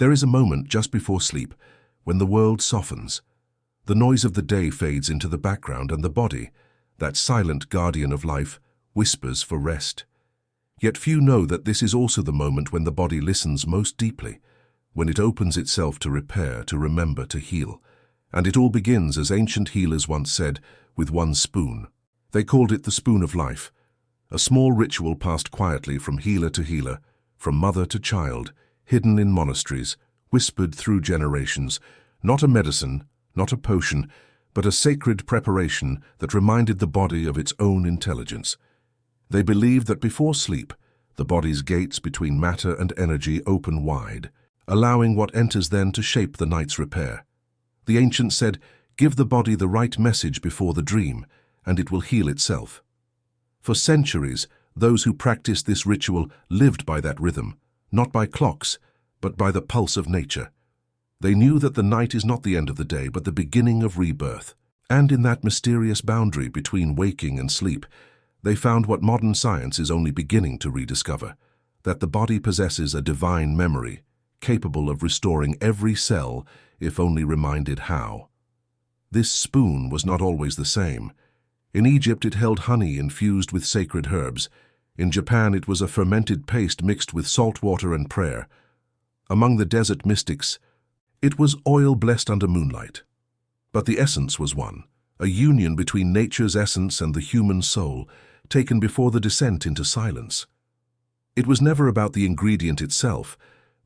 There is a moment just before sleep when the world softens. The noise of the day fades into the background and the body, that silent guardian of life, whispers for rest. Yet few know that this is also the moment when the body listens most deeply, when it opens itself to repair, to remember, to heal. And it all begins, as ancient healers once said, with one spoon. They called it the spoon of life, a small ritual passed quietly from healer to healer, from mother to child, hidden in monasteries, whispered through generations, not a medicine, not a potion, but a sacred preparation that reminded the body of its own intelligence. They believed that before sleep, the body's gates between matter and energy open wide, allowing what enters then to shape the night's repair. The ancients said, "Give the body the right message before the dream, and it will heal itself." For centuries, those who practiced this ritual lived by that rhythm, not by clocks, but by the pulse of nature. They knew that the night is not the end of the day, but the beginning of rebirth. And in that mysterious boundary between waking and sleep, they found what modern science is only beginning to rediscover, that the body possesses a divine memory, capable of restoring every cell if only reminded how. This spoon was not always the same. In Egypt it held honey infused with sacred herbs. In Japan it was a fermented paste mixed with salt water and prayer. Among the desert mystics, it was oil blessed under moonlight. But the essence was one, a union between nature's essence and the human soul, taken before the descent into silence. It was never about the ingredient itself,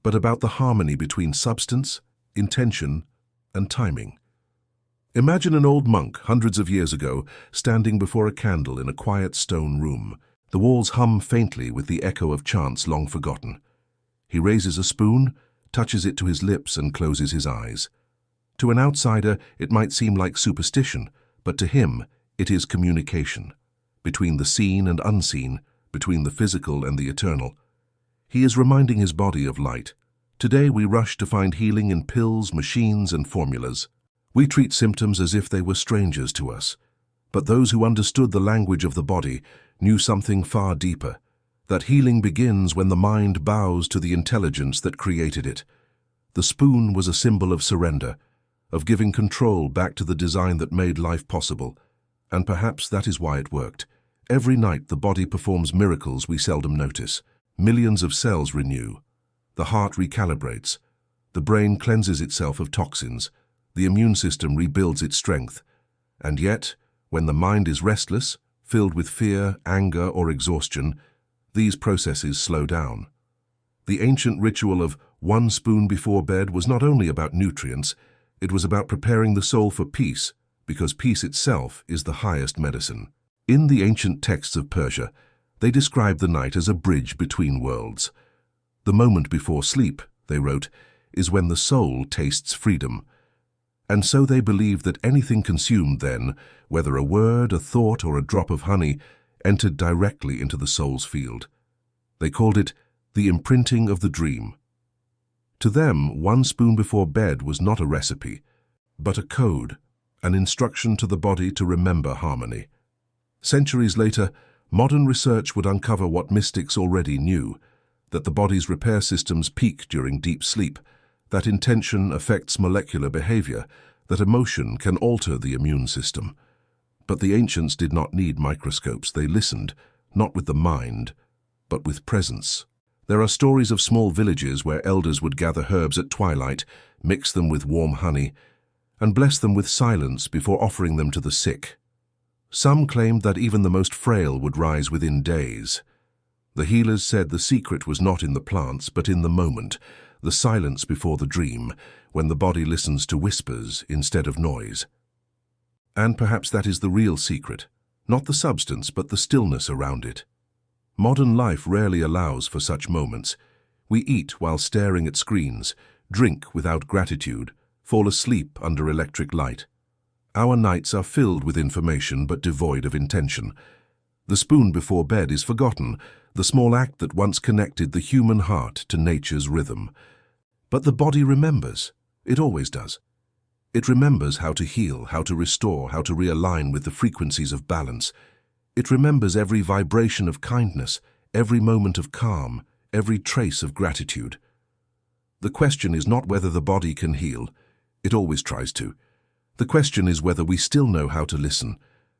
but about the harmony between substance, intention, and timing. Imagine an old monk hundreds of years ago standing before a candle in a quiet stone room. The walls hum faintly with the echo of chants long forgotten. He raises a spoon, touches it to his lips, and closes his eyes. To an outsider, it might seem like superstition, but to him, it is communication. Between the seen and unseen, between the physical and the eternal. He is reminding his body of light. Today we rush to find healing in pills, machines, and formulas. We treat symptoms as if they were strangers to us. But those who understood the language of the body knew something far deeper, that healing begins when the mind bows to the intelligence that created it. The spoon was a symbol of surrender, of giving control back to the design that made life possible. And perhaps that is why it worked. Every night the body performs miracles we seldom notice. Millions of cells renew. The heart recalibrates. The brain cleanses itself of toxins. The immune system rebuilds its strength. And yet, when the mind is restless, filled with fear, anger, or exhaustion, these processes slow down. The ancient ritual of one spoon before bed was not only about nutrients, it was about preparing the soul for peace, because peace itself is the highest medicine. In the ancient texts of Persia, they described the night as a bridge between worlds. The moment before sleep, they wrote, is when the soul tastes freedom. And so they believed that anything consumed then, whether a word, a thought, or a drop of honey, entered directly into the soul's field. They called it the imprinting of the dream. To them, one spoon before bed was not a recipe, but a code, an instruction to the body to remember harmony. Centuries later, modern research would uncover what mystics already knew, that the body's repair systems peak during deep sleep, that intention affects molecular behavior, that emotion can alter the immune system. But the ancients did not need microscopes. They listened, not with the mind, but with presence. There are stories of small villages where elders would gather herbs at twilight, mix them with warm honey, and bless them with silence before offering them to the sick. Some claimed that even the most frail would rise within days. The healers said the secret was not in the plants, but in the moment, the silence before the dream, when the body listens to whispers instead of noise. And perhaps that is the real secret, not the substance, but the stillness around it. Modern life rarely allows for such moments. We eat while staring at screens, drink without gratitude, fall asleep under electric light. Our nights are filled with information but devoid of intention. The spoon before bed is forgotten, the small act that once connected the human heart to nature's rhythm. But the body remembers. It always does. It remembers how to heal, how to restore, how to realign with the frequencies of balance. It remembers every vibration of kindness, every moment of calm, every trace of gratitude. The question is not whether the body can heal. It always tries to. The question is whether we still know how to listen.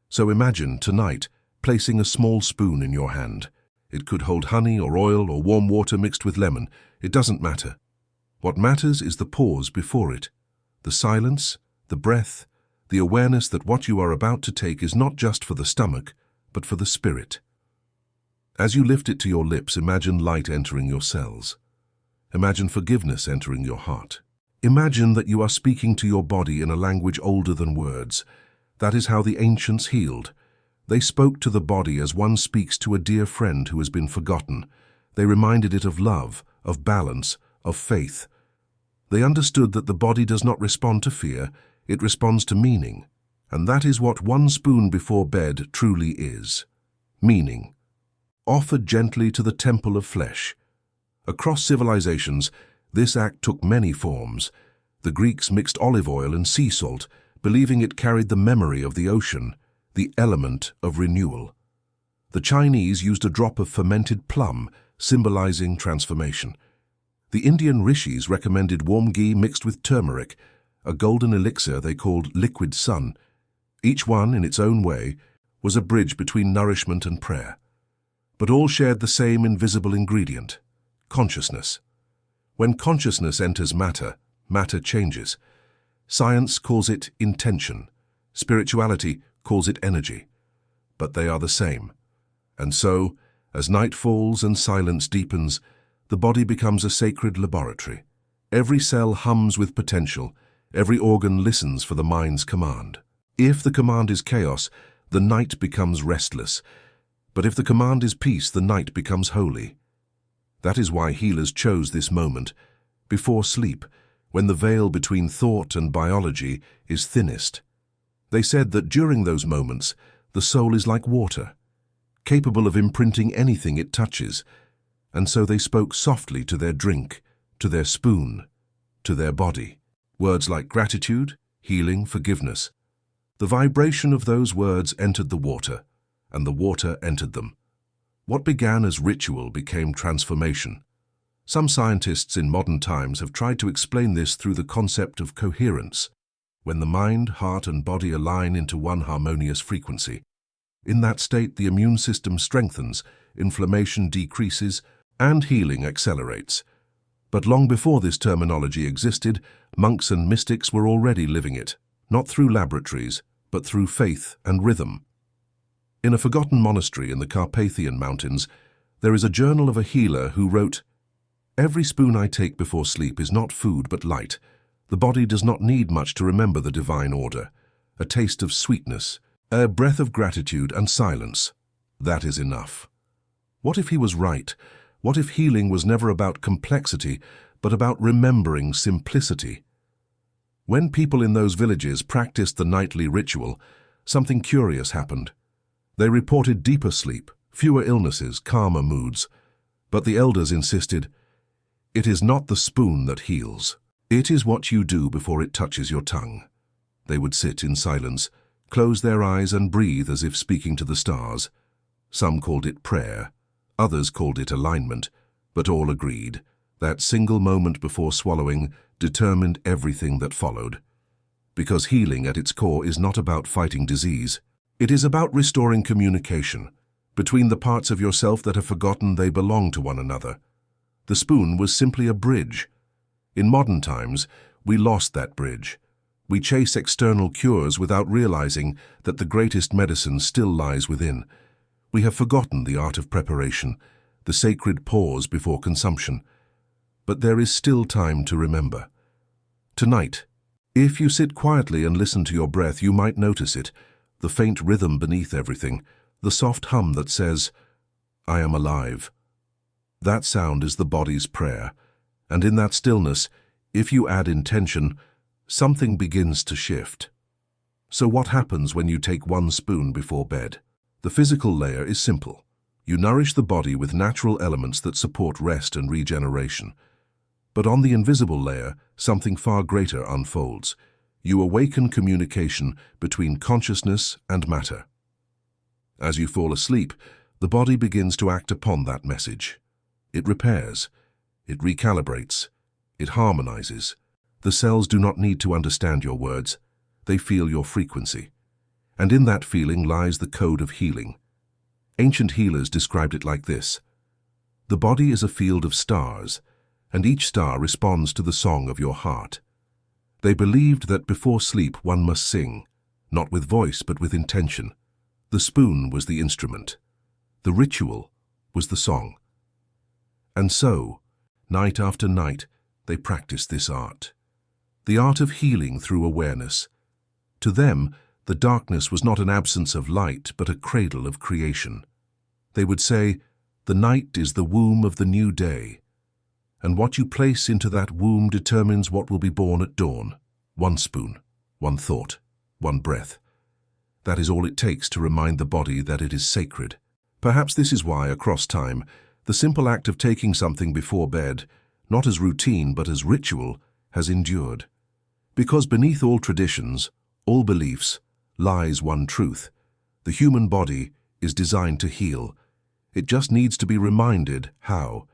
So imagine, tonight, placing a small spoon in your hand. It could hold honey or oil or warm water mixed with lemon. It doesn't matter. What matters is the pause before it. The silence, the breath, the awareness that what you are about to take is not just for the stomach, but for the spirit. As you lift it to your lips, imagine light entering your cells. Imagine forgiveness entering your heart. Imagine that you are speaking to your body in a language older than words. That is how the ancients healed. They spoke to the body as one speaks to a dear friend who has been forgotten. They reminded it of love, of balance, of faith. They understood that the body does not respond to fear, it responds to meaning. And that is what one spoon before bed truly is. Meaning. Offered gently to the temple of flesh. Across civilizations, this act took many forms. The Greeks mixed olive oil and sea salt, believing it carried the memory of the ocean, the element of renewal. The Chinese used a drop of fermented plum, symbolizing transformation. The Indian rishis recommended warm ghee mixed with turmeric, a golden elixir they called liquid sun. Each one, in its own way, was a bridge between nourishment and prayer. But all shared the same invisible ingredient: consciousness. When consciousness enters matter, matter changes. Science calls it intention. Spirituality calls it energy. But they are the same. And so, as night falls and silence deepens, the body becomes a sacred laboratory. Every cell hums with potential. Every organ listens for the mind's command. If the command is chaos, the night becomes restless. But if the command is peace, the night becomes holy. That is why healers chose this moment, before sleep, when the veil between thought and biology is thinnest. They said that during those moments, the soul is like water, capable of imprinting anything it touches, and so they spoke softly to their drink, to their spoon, to their body. Words like gratitude, healing, forgiveness. The vibration of those words entered the water, and the water entered them. What began as ritual became transformation. Some scientists in modern times have tried to explain this through the concept of coherence, when the mind, heart, and body align into one harmonious frequency. In that state, the immune system strengthens, inflammation decreases, and healing accelerates. But long before this terminology existed, monks and mystics were already living it, not through laboratories, but through faith and rhythm. In a forgotten monastery in the Carpathian Mountains, there is a journal of a healer who wrote, "Every spoon I take before sleep is not food but light. The body does not need much to remember the divine order. A taste of sweetness, a breath of gratitude and silence. That is enough." What if he was right? What if healing was never about complexity, but about remembering simplicity? When people in those villages practiced the nightly ritual, something curious happened. They reported deeper sleep, fewer illnesses, calmer moods. But the elders insisted, "It is not the spoon that heals. It is what you do before it touches your tongue." They would sit in silence, close their eyes and breathe as if speaking to the stars. Some called it prayer, others called it alignment, but all agreed that single moment before swallowing determined everything that followed. Because healing at its core is not about fighting disease. It is about restoring communication between the parts of yourself that have forgotten they belong to one another. The spoon was simply a bridge. In modern times, we lost that bridge. We chase external cures without realizing that the greatest medicine still lies within. We have forgotten the art of preparation, the sacred pause before consumption. But there is still time to remember. Tonight, if you sit quietly and listen to your breath, you might notice it, the faint rhythm beneath everything, the soft hum that says, "I am alive." That sound is the body's prayer, and in that stillness, if you add intention, something begins to shift. So what happens when you take one spoon before bed? The physical layer is simple. You nourish the body with natural elements that support rest and regeneration. But on the invisible layer, something far greater unfolds. You awaken communication between consciousness and matter. As you fall asleep, the body begins to act upon that message. It repairs, it recalibrates, It harmonizes. The cells do not need to understand your words. They feel your frequency. And in that feeling lies the code of healing. Ancient healers described it like this: the body is a field of stars, and each star responds to the song of your heart. They believed that before sleep one must sing, not with voice but with intention. The spoon was the instrument. The ritual was the song. And so, night after night, they practiced this art. The art of healing through awareness. To them, the darkness was not an absence of light, but a cradle of creation. They would say, "The night is the womb of the new day, and what you place into that womb determines what will be born at dawn. One spoon, one thought, one breath. That is all it takes to remind the body that it is sacred." Perhaps this is why, across time, the simple act of taking something before bed, not as routine but as ritual, has endured. Because beneath all traditions, all beliefs, lies one truth. The human body is designed to heal. It just needs to be reminded how,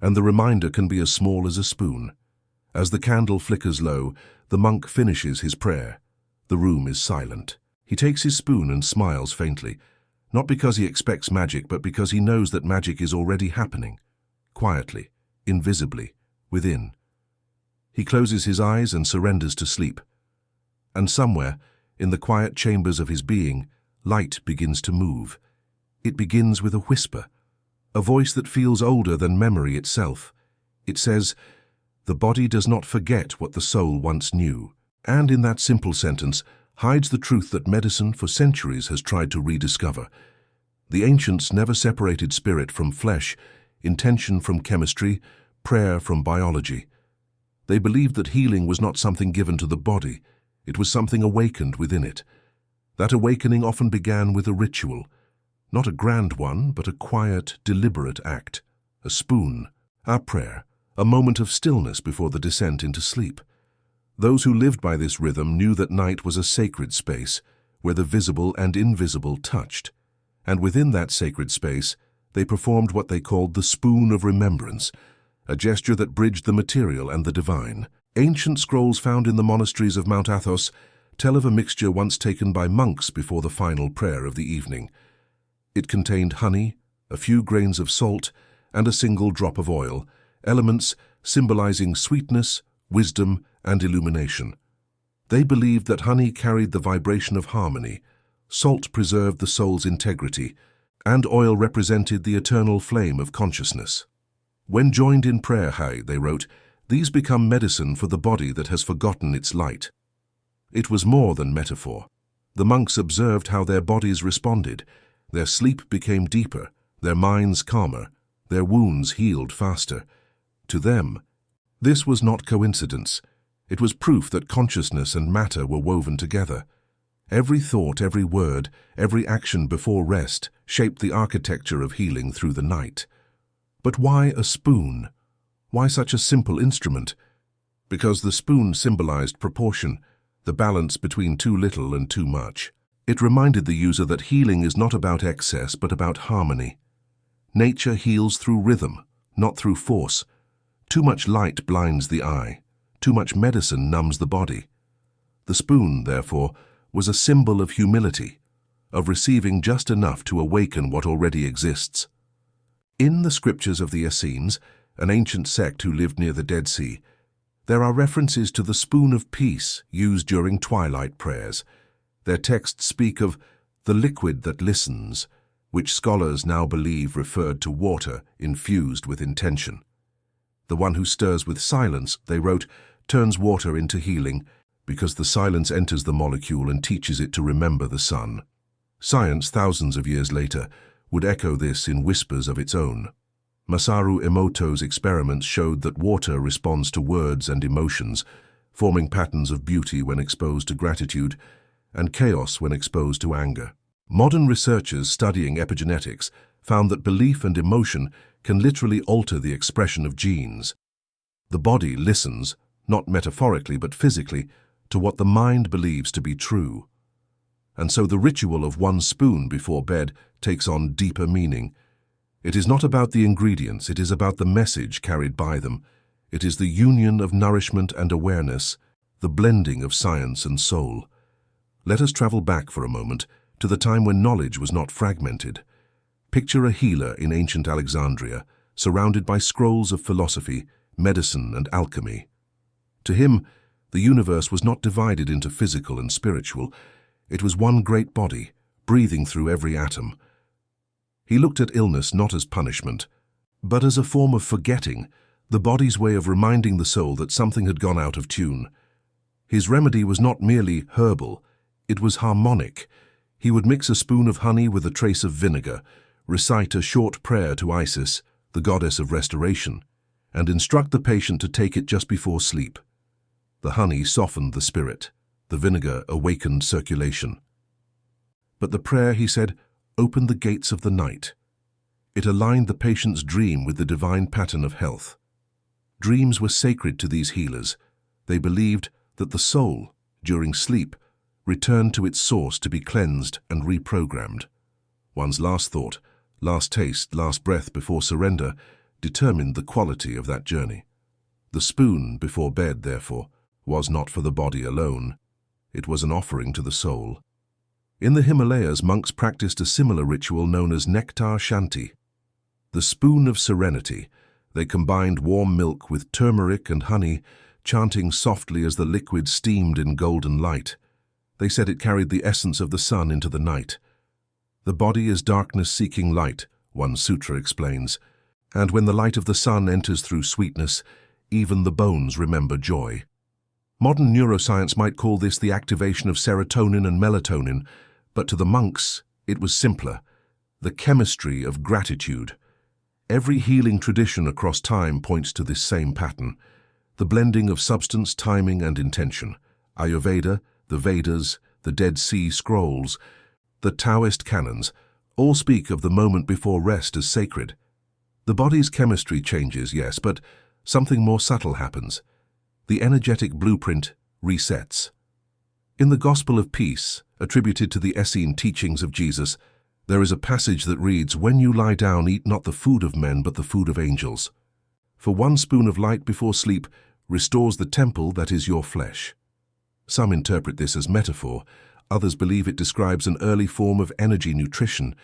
and the reminder can be as small as a spoon. As the candle flickers low, the monk finishes his prayer. The room is silent. He takes his spoon and smiles faintly, not because he expects magic, but because he knows that magic is already happening, quietly, invisibly, within. He closes his eyes and surrenders to sleep. And somewhere, in the quiet chambers of his being, light begins to move. It begins with a whisper, a voice that feels older than memory itself. It says, "The body does not forget what the soul once knew." And in that simple sentence hides the truth that medicine for centuries has tried to rediscover. The ancients never separated spirit from flesh, intention from chemistry, prayer from biology. They believed that healing was not something given to the body, it was something awakened within it. That awakening often began with a ritual, not a grand one, but a quiet, deliberate act. A spoon, a prayer, a moment of stillness before the descent into sleep. Those who lived by this rhythm knew that night was a sacred space, where the visible and invisible touched. And within that sacred space, they performed what they called the spoon of remembrance, a gesture that bridged the material and the divine. Ancient scrolls found in the monasteries of Mount Athos tell of a mixture once taken by monks before the final prayer of the evening. It contained honey, a few grains of salt, and a single drop of oil, elements symbolizing sweetness, wisdom, and illumination. They believed that honey carried the vibration of harmony, salt preserved the soul's integrity, and oil represented the eternal flame of consciousness. When joined in prayer, they wrote, these become medicine for the body that has forgotten its light. It was more than metaphor. The monks observed how their bodies responded. Their sleep became deeper, their minds calmer, their wounds healed faster. To them, this was not coincidence. It was proof that consciousness and matter were woven together. Every thought, every word, every action before rest shaped the architecture of healing through the night. But why a spoon? Why such a simple instrument? Because the spoon symbolized proportion, the balance between too little and too much. It reminded the user that healing is not about excess, but about harmony. Nature heals through rhythm, not through force. Too much light blinds the eye. Too much medicine numbs the body. The spoon, therefore, was a symbol of humility, of receiving just enough to awaken what already exists. In the scriptures of the Essenes, an ancient sect who lived near the Dead Sea, there are references to the spoon of peace used during twilight prayers. Their texts speak of the liquid that listens, which scholars now believe referred to water infused with intention. The one who stirs with silence, they wrote, turns water into healing, because the silence enters the molecule and teaches it to remember the sun. Science, thousands of years later, would echo this in whispers of its own. Masaru Emoto's experiments showed that water responds to words and emotions, forming patterns of beauty when exposed to gratitude, and chaos when exposed to anger. Modern researchers studying epigenetics found that belief and emotion can literally alter the expression of genes. The body listens, not metaphorically but physically, to what the mind believes to be true. And so the ritual of one spoon before bed takes on deeper meaning. It is not about the ingredients, it is about the message carried by them. It is the union of nourishment and awareness, the blending of science and soul. Let us travel back for a moment to the time when knowledge was not fragmented. Picture a healer in ancient Alexandria, surrounded by scrolls of philosophy, medicine, and alchemy. To him, the universe was not divided into physical and spiritual. It was one great body, breathing through every atom. He looked at illness not as punishment, but as a form of forgetting, the body's way of reminding the soul that something had gone out of tune. His remedy was not merely herbal, it was harmonic. He would mix a spoon of honey with a trace of vinegar, recite a short prayer to Isis, the goddess of restoration, and instruct the patient to take it just before sleep. The honey softened the spirit, the vinegar awakened circulation. But the prayer, he said, opened the gates of the night. It aligned the patient's dream with the divine pattern of health. Dreams were sacred to these healers. They believed that the soul, during sleep, returned to its source to be cleansed and reprogrammed. One's last thought, last taste, last breath before surrender determined the quality of that journey. The spoon before bed, therefore, was not for the body alone. It was an offering to the soul. In the Himalayas, monks practiced a similar ritual known as nectar shanti. The spoon of serenity. They combined warm milk with turmeric and honey, chanting softly as the liquid steamed in golden light. They said it carried the essence of the sun into the night. The body is darkness seeking light, one sutra explains, and when the light of the sun enters through sweetness, even the bones remember joy. Modern neuroscience might call this the activation of serotonin and melatonin, but to the monks, it was simpler, the chemistry of gratitude. Every healing tradition across time points to this same pattern, the blending of substance, timing, and intention. Ayurveda, the Vedas, the Dead Sea Scrolls, the Taoist canons, all speak of the moment before rest as sacred. The body's chemistry changes, yes, but something more subtle happens. The energetic blueprint resets. In the Gospel of Peace, attributed to the Essene teachings of Jesus, there is a passage that reads, "When you lie down, eat not the food of men, but the food of angels. For one spoon of light before sleep restores the temple that is your flesh." Some interpret this as metaphor, others believe it describes an early form of energy nutrition,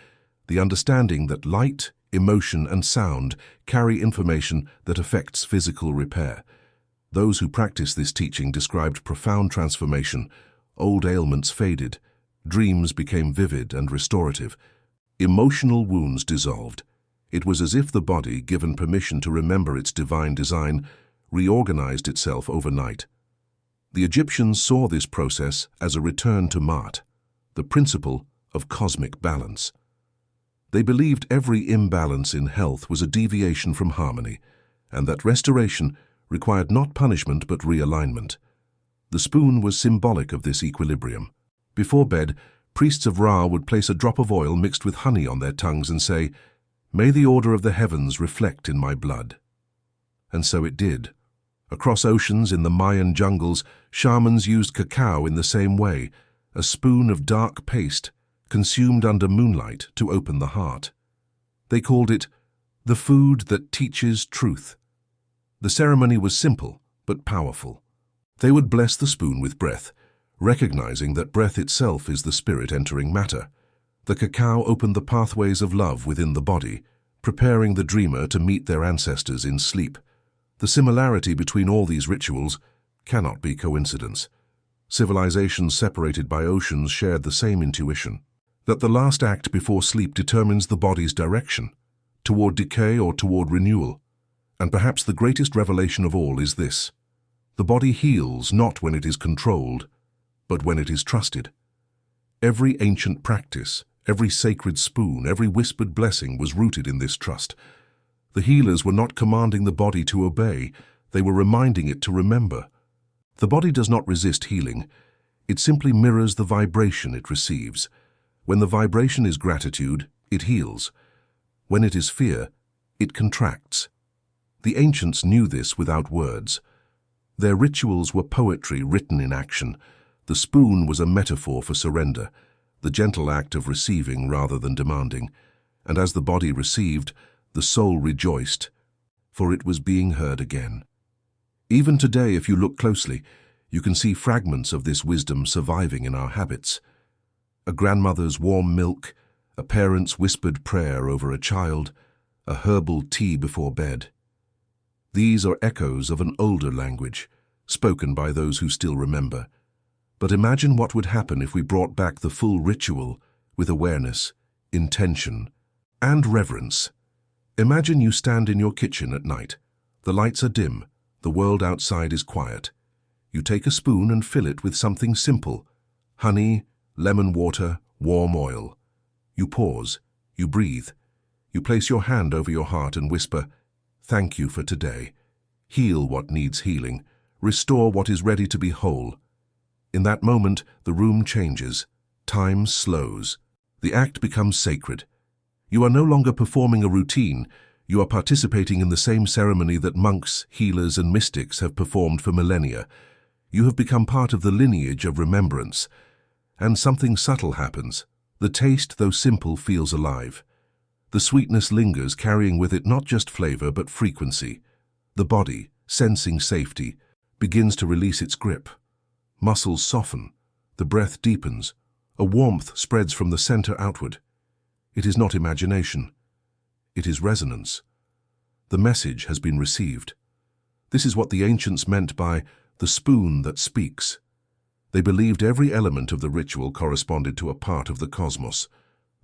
the understanding that light, emotion, and sound carry information that affects physical repair. Those who practiced this teaching described profound transformation. Old ailments faded, dreams became vivid and restorative, emotional wounds dissolved. It was as if the body, given permission to remember its divine design, reorganized itself overnight. The Egyptians saw this process as a return to Maat, the principle of cosmic balance. They believed every imbalance in health was a deviation from harmony, and that restoration required not punishment but realignment. The spoon was symbolic of this equilibrium. Before bed, priests of Ra would place a drop of oil mixed with honey on their tongues and say, "May the order of the heavens reflect in my blood." And so it did. Across oceans in the Mayan jungles, shamans used cacao in the same way, a spoon of dark paste, consumed under moonlight to open the heart. They called it the food that teaches truth. The ceremony was simple but powerful. They would bless the spoon with breath, recognizing that breath itself is the spirit entering matter. The cacao opened the pathways of love within the body, preparing the dreamer to meet their ancestors in sleep. The similarity between all these rituals cannot be coincidence. Civilizations separated by oceans shared the same intuition, that the last act before sleep determines the body's direction, toward decay or toward renewal. And perhaps the greatest revelation of all is this: the body heals not when it is controlled, but when it is trusted. Every ancient practice, every sacred spoon, every whispered blessing was rooted in this trust. The healers were not commanding the body to obey, they were reminding it to remember. The body does not resist healing, it simply mirrors the vibration it receives. When the vibration is gratitude, it heals. When it is fear, it contracts. The ancients knew this without words. Their rituals were poetry written in action. The spoon was a metaphor for surrender, the gentle act of receiving rather than demanding. And as the body received, the soul rejoiced, for it was being heard again. Even today, if you look closely, you can see fragments of this wisdom surviving in our habits. A grandmother's warm milk, a parent's whispered prayer over a child, a herbal tea before bed. These are echoes of an older language, spoken by those who still remember. But imagine what would happen if we brought back the full ritual with awareness, intention, and reverence. Imagine you stand in your kitchen at night. The lights are dim, the world outside is quiet. You take a spoon and fill it with something simple: honey, lemon water, warm oil. You pause, you breathe. You place your hand over your heart and whisper, "Thank you for today." Heal what needs healing. Restore what is ready to be whole. In that moment, the room changes. Time slows. The act becomes sacred. You are no longer performing a routine. You are participating in the same ceremony that monks, healers, and mystics have performed for millennia. You have become part of the lineage of remembrance. And something subtle happens. The taste, though simple, feels alive. The sweetness lingers, carrying with it not just flavor but frequency. The body, sensing safety, begins to release its grip. Muscles soften. The breath deepens. A warmth spreads from the center outward. It is not imagination. It is resonance. The message has been received. This is what the ancients meant by the spoon that speaks. They believed every element of the ritual corresponded to a part of the cosmos.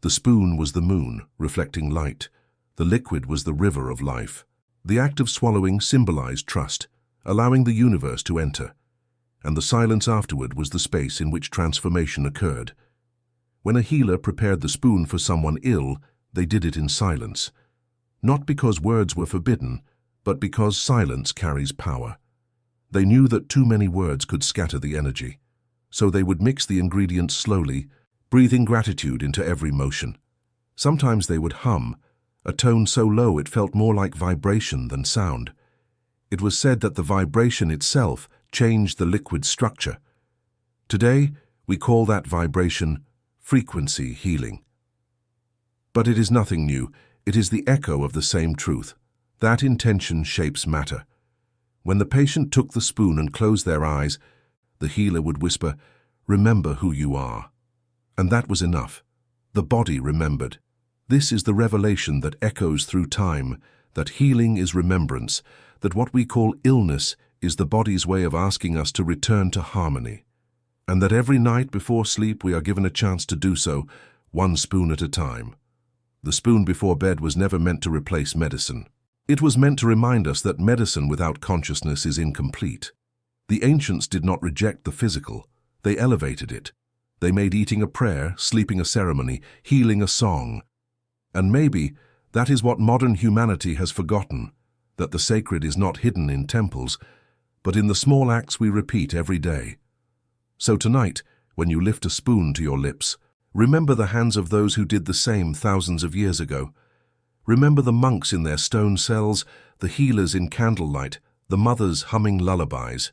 The spoon was the moon, reflecting light. The liquid was the river of life. The act of swallowing symbolized trust, allowing the universe to enter. And the silence afterward was the space in which transformation occurred. When a healer prepared the spoon for someone ill, they did it in silence. Not because words were forbidden, but because silence carries power. They knew that too many words could scatter the energy. So they would mix the ingredients slowly, breathing gratitude into every motion. Sometimes they would hum, a tone so low it felt more like vibration than sound. It was said that the vibration itself changed the liquid's structure. Today, we call that vibration frequency healing. But it is nothing new. It is the echo of the same truth. That intention shapes matter. When the patient took the spoon and closed their eyes, the healer would whisper, "Remember who you are." And that was enough. The body remembered. This is the revelation that echoes through time, that healing is remembrance, that what we call illness is the body's way of asking us to return to harmony, and that every night before sleep we are given a chance to do so, one spoon at a time. The spoon before bed was never meant to replace medicine. It was meant to remind us that medicine without consciousness is incomplete. The ancients did not reject the physical. They elevated it. They made eating a prayer, sleeping a ceremony, healing a song. And maybe that is what modern humanity has forgotten, that the sacred is not hidden in temples, but in the small acts we repeat every day. So tonight, when you lift a spoon to your lips, remember the hands of those who did the same thousands of years ago. Remember the monks in their stone cells, the healers in candlelight, the mothers humming lullabies.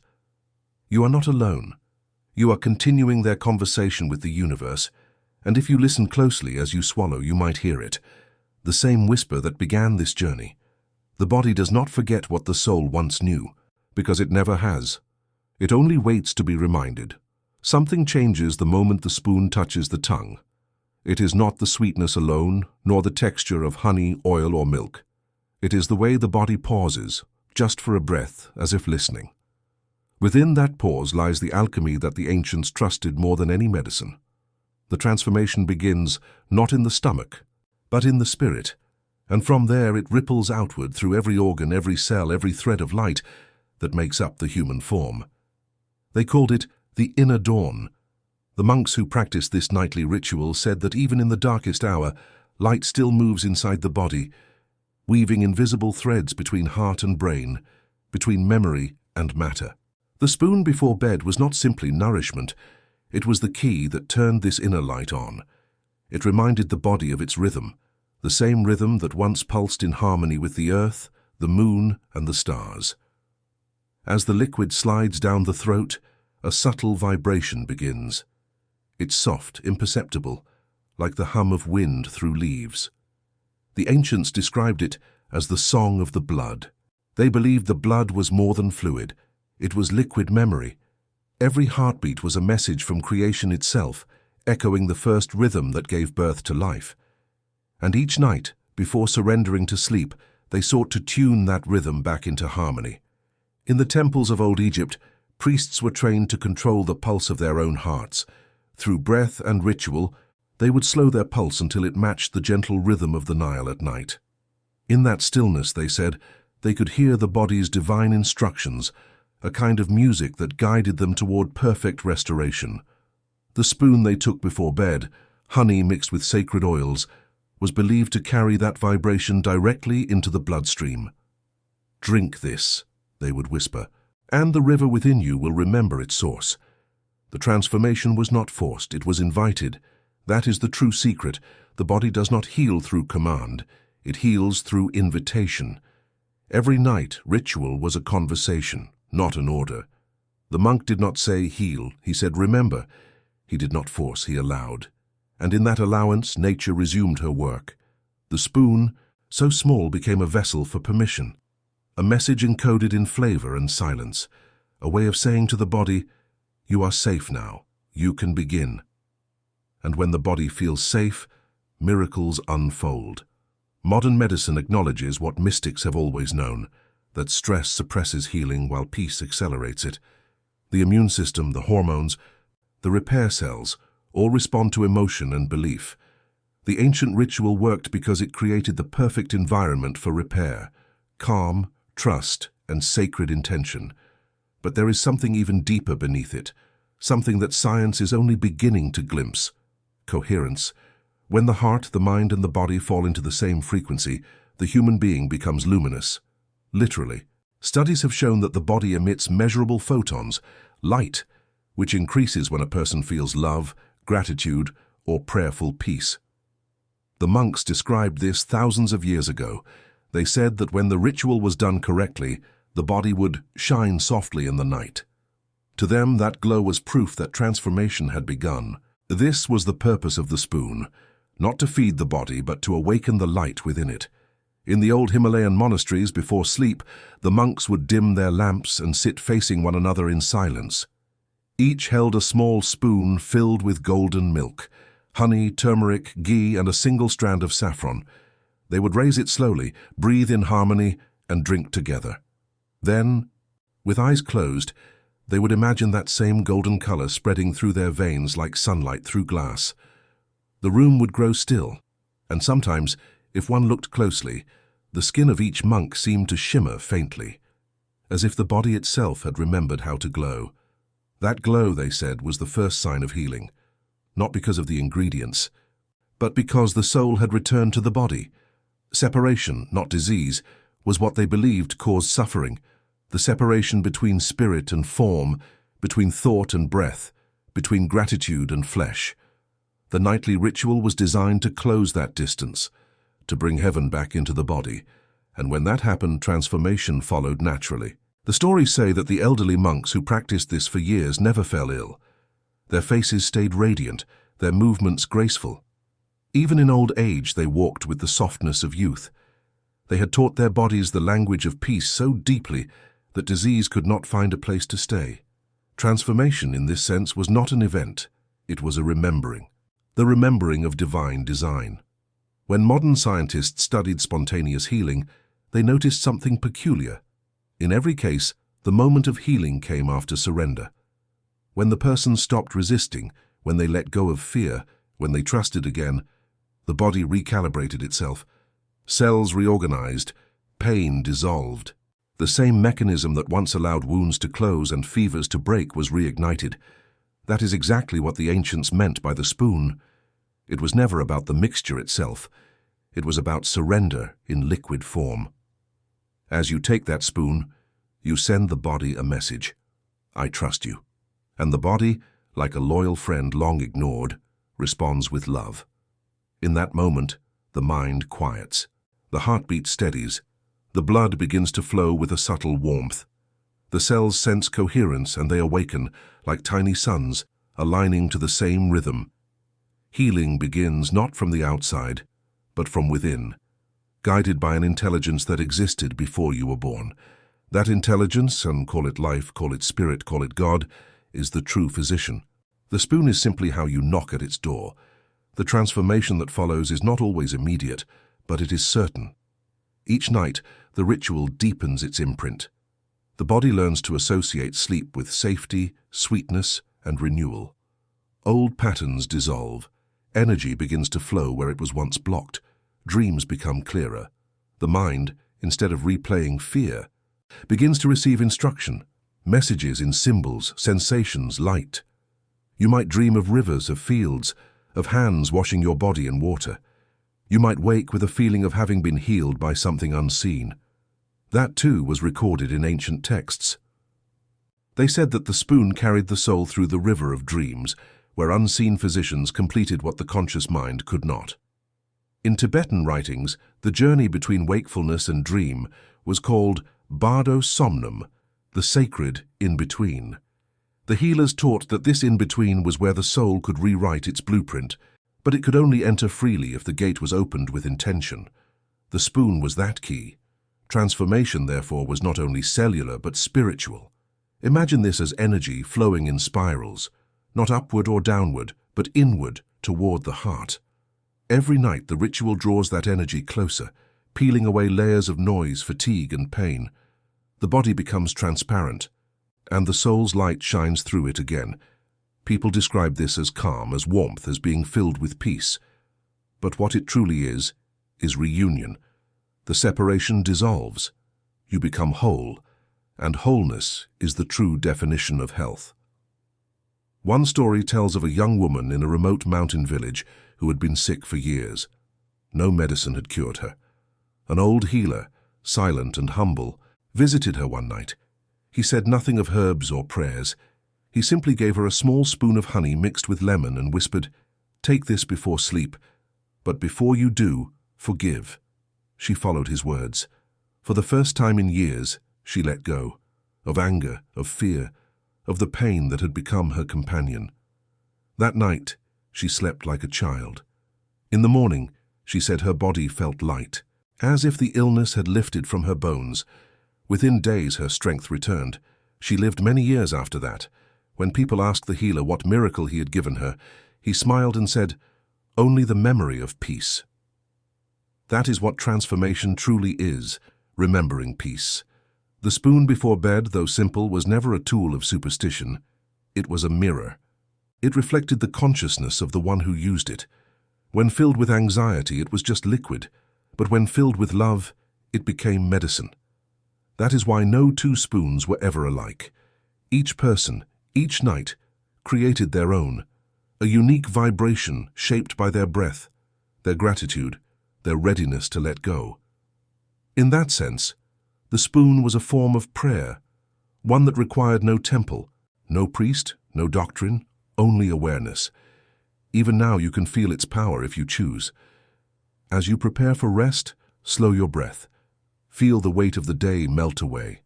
You are not alone. You are continuing their conversation with the universe, and if you listen closely as you swallow, you might hear it, the same whisper that began this journey. The body does not forget what the soul once knew, because it never has. It only waits to be reminded. Something changes the moment the spoon touches the tongue. It is not the sweetness alone, nor the texture of honey, oil, or milk. It is the way the body pauses, just for a breath, as if listening. Within that pause lies the alchemy that the ancients trusted more than any medicine. The transformation begins not in the stomach, but in the spirit, and from there it ripples outward through every organ, every cell, every thread of light that makes up the human form. They called it the inner dawn. The monks who practiced this nightly ritual said that even in the darkest hour, light still moves inside the body, weaving invisible threads between heart and brain, between memory and matter. The spoon before bed was not simply nourishment, it was the key that turned this inner light on. It reminded the body of its rhythm, the same rhythm that once pulsed in harmony with the earth, the moon, and the stars. As the liquid slides down the throat, a subtle vibration begins. It's soft, imperceptible, like the hum of wind through leaves. The ancients described it as the song of the blood. They believed the blood was more than fluid. It was liquid memory. Every heartbeat was a message from creation itself, echoing the first rhythm that gave birth to life. And each night, before surrendering to sleep, they sought to tune that rhythm back into harmony. In the temples of old Egypt, priests were trained to control the pulse of their own hearts. Through breath and ritual, they would slow their pulse until it matched the gentle rhythm of the Nile at night. In that stillness, they said, they could hear the body's divine instructions, a kind of music that guided them toward perfect restoration. The spoon they took before bed, honey mixed with sacred oils, was believed to carry that vibration directly into the bloodstream. "Drink this," they would whisper, "and the river within you will remember its source." The transformation was not forced, it was invited. That is the true secret. The body does not heal through command. It heals through invitation. Every night, ritual was a conversation, not an order. The monk did not say, "Heal." He said, "Remember." He did not force, he allowed. And in that allowance, nature resumed her work. The spoon, so small, became a vessel for permission. A message encoded in flavor and silence. A way of saying to the body, "You are safe now. You can begin." And when the body feels safe, miracles unfold. Modern medicine acknowledges what mystics have always known, that stress suppresses healing while peace accelerates it. The immune system, the hormones, the repair cells, all respond to emotion and belief. The ancient ritual worked because it created the perfect environment for repair, calm, trust, and sacred intention. But there is something even deeper beneath it, something that science is only beginning to glimpse: coherence. When the heart, the mind, and the body fall into the same frequency, the human being becomes luminous. Literally. Studies have shown that the body emits measurable photons, light, which increases when a person feels love, gratitude, or prayerful peace. The monks described this thousands of years ago. They said that when the ritual was done correctly, the body would shine softly in the night. To them, that glow was proof that transformation had begun. This was the purpose of the spoon, not to feed the body, but to awaken the light within it. In the old Himalayan monasteries, before sleep, the monks would dim their lamps and sit facing one another in silence. Each held a small spoon filled with golden milk, honey, turmeric, ghee, and a single strand of saffron. They would raise it slowly, breathe in harmony, and drink together. Then, with eyes closed, they would imagine that same golden color spreading through their veins like sunlight through glass. The room would grow still, and sometimes, if one looked closely, the skin of each monk seemed to shimmer faintly, as if the body itself had remembered how to glow. That glow, they said, was the first sign of healing, not because of the ingredients, but because the soul had returned to the body. Separation, not disease, was what they believed caused suffering, the separation between spirit and form, between thought and breath, between gratitude and flesh. The nightly ritual was designed to close that distance, to bring heaven back into the body, and when that happened, transformation followed naturally. The stories say that the elderly monks who practiced this for years never fell ill. Their faces stayed radiant, their movements graceful. Even in old age, they walked with the softness of youth. They had taught their bodies the language of peace so deeply that disease could not find a place to stay. Transformation, in this sense, was not an event. It was a remembering. The remembering of divine design. When modern scientists studied spontaneous healing, they noticed something peculiar. In every case, the moment of healing came after surrender. When the person stopped resisting, when they let go of fear, when they trusted again, the body recalibrated itself. Cells reorganized, pain dissolved. The same mechanism that once allowed wounds to close and fevers to break was reignited. That is exactly what the ancients meant by the spoon. It was never about the mixture itself. It was about surrender in liquid form. As you take that spoon, you send the body a message. I trust you. And the body, like a loyal friend long ignored, responds with love. In that moment, the mind quiets. The heartbeat steadies. The blood begins to flow with a subtle warmth. The cells sense coherence and they awaken, like tiny suns, aligning to the same rhythm. Healing begins not from the outside, but from within, guided by an intelligence that existed before you were born. That intelligence, and call it life, call it spirit, call it God, is the true physician. The spoon is simply how you knock at its door. The transformation that follows is not always immediate, but it is certain. Each night, the ritual deepens its imprint. The body learns to associate sleep with safety, sweetness, and renewal. Old patterns dissolve. Energy begins to flow where it was once blocked. Dreams become clearer. The mind, instead of replaying fear, begins to receive instruction, messages in symbols, sensations, light. You might dream of rivers, of fields, of hands washing your body in water. You might wake with a feeling of having been healed by something unseen. That too was recorded in ancient texts. They said that the spoon carried the soul through the river of dreams, where unseen physicians completed what the conscious mind could not. In Tibetan writings, the journey between wakefulness and dream was called bardo somnum, the sacred in-between. The healers taught that this in-between was where the soul could rewrite its blueprint, but it could only enter freely if the gate was opened with intention. The spoon was that key. Transformation, therefore, was not only cellular but spiritual. Imagine this as energy flowing in spirals, not upward or downward, but inward toward the heart. Every night the ritual draws that energy closer, peeling away layers of noise, fatigue, and pain. The body becomes transparent, and the soul's light shines through it again. People describe this as calm, as warmth, as being filled with peace. But what it truly is reunion. The separation dissolves. You become whole, and wholeness is the true definition of health. One story tells of a young woman in a remote mountain village who had been sick for years. No medicine had cured her. An old healer, silent and humble, visited her one night. He said nothing of herbs or prayers. He simply gave her a small spoon of honey mixed with lemon and whispered, "Take this before sleep, but before you do, forgive." She followed his words. For the first time in years, she let go, of anger, of fear, of the pain that had become her companion. That night, she slept like a child. In the morning, she said her body felt light, as if the illness had lifted from her bones. Within days, her strength returned. She lived many years after that. When people asked the healer what miracle he had given her, he smiled and said, "Only the memory of peace." That is what transformation truly is, remembering peace. The spoon before bed, though simple, was never a tool of superstition. It was a mirror. It reflected the consciousness of the one who used it. When filled with anxiety, it was just liquid, but when filled with love, it became medicine. That is why no two spoons were ever alike. Each person, each night, created their own, a unique vibration shaped by their breath, their gratitude, their readiness to let go. In that sense, the spoon was a form of prayer, one that required no temple, no priest, no doctrine, only awareness. Even now you can feel its power if you choose. As you prepare for rest, slow your breath. Feel the weight of the day melt away.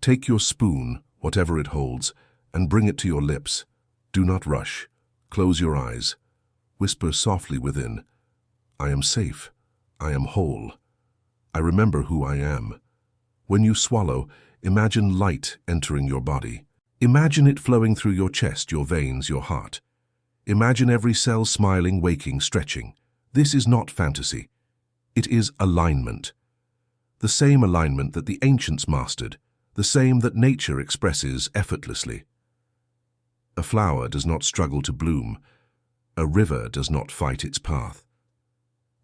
Take your spoon, whatever it holds, and bring it to your lips. Do not rush. Close your eyes. Whisper softly within, "I am safe. I am whole. I remember who I am." When you swallow, imagine light entering your body. Imagine it flowing through your chest, your veins, your heart. Imagine every cell smiling, waking, stretching. This is not fantasy. It is alignment. The same alignment that the ancients mastered, the same that nature expresses effortlessly. A flower does not struggle to bloom. A river does not fight its path.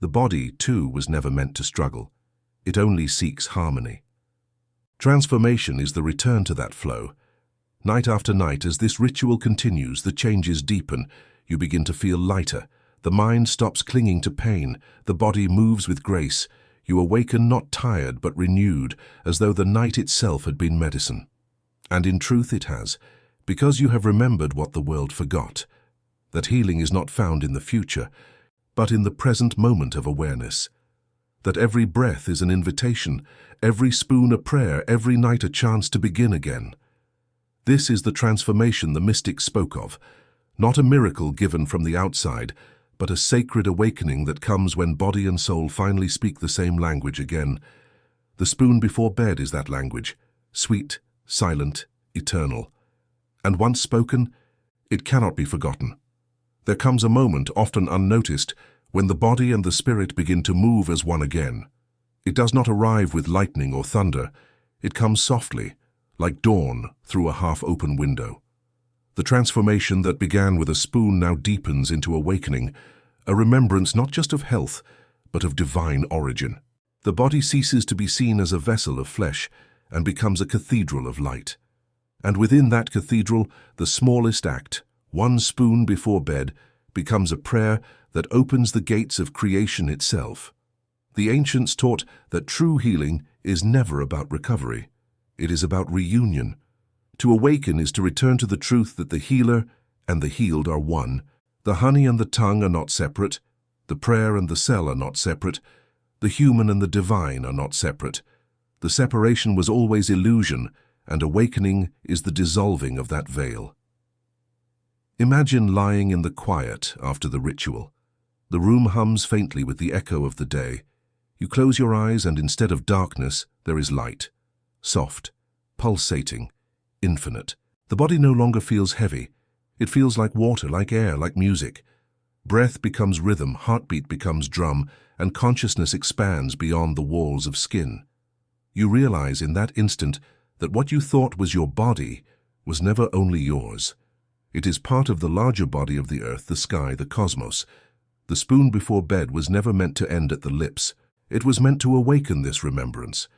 The body, too, was never meant to struggle. It only seeks harmony. Transformation is the return to that flow. Night after night, as this ritual continues, the changes deepen. You begin to feel lighter. The mind stops clinging to pain. The body moves with grace. You awaken not tired but renewed, as though the night itself had been medicine. And in truth it has, because you have remembered what the world forgot, that healing is not found in the future, but in the present moment of awareness. That every breath is an invitation, every spoon a prayer, every night a chance to begin again. This is the transformation the mystics spoke of, not a miracle given from the outside, but a sacred awakening that comes when body and soul finally speak the same language again. The spoon before bed is that language, sweet, silent, eternal. And once spoken, it cannot be forgotten. There comes a moment, often unnoticed, when the body and the spirit begin to move as one again. It does not arrive with lightning or thunder. It comes softly, like dawn through a half-open window. The transformation that began with a spoon now deepens into awakening, a remembrance not just of health, but of divine origin. The body ceases to be seen as a vessel of flesh and becomes a cathedral of light. And within that cathedral, the smallest act, one spoon before bed, becomes a prayer that opens the gates of creation itself. The ancients taught that true healing is never about recovery. It is about reunion. To awaken is to return to the truth that the healer and the healed are one. The honey and the tongue are not separate. The prayer and the cell are not separate. The human and the divine are not separate. The separation was always illusion, and awakening is the dissolving of that veil. Imagine lying in the quiet after the ritual. The room hums faintly with the echo of the day. You close your eyes and instead of darkness, there is light. Soft, pulsating, infinite. The body no longer feels heavy. It feels like water, like air, like music. Breath becomes rhythm, heartbeat becomes drum, and consciousness expands beyond the walls of skin. You realize in that instant that what you thought was your body was never only yours. It is part of the larger body of the earth, the sky, the cosmos. The spoon before bed was never meant to end at the lips. It was meant to awaken this remembrance.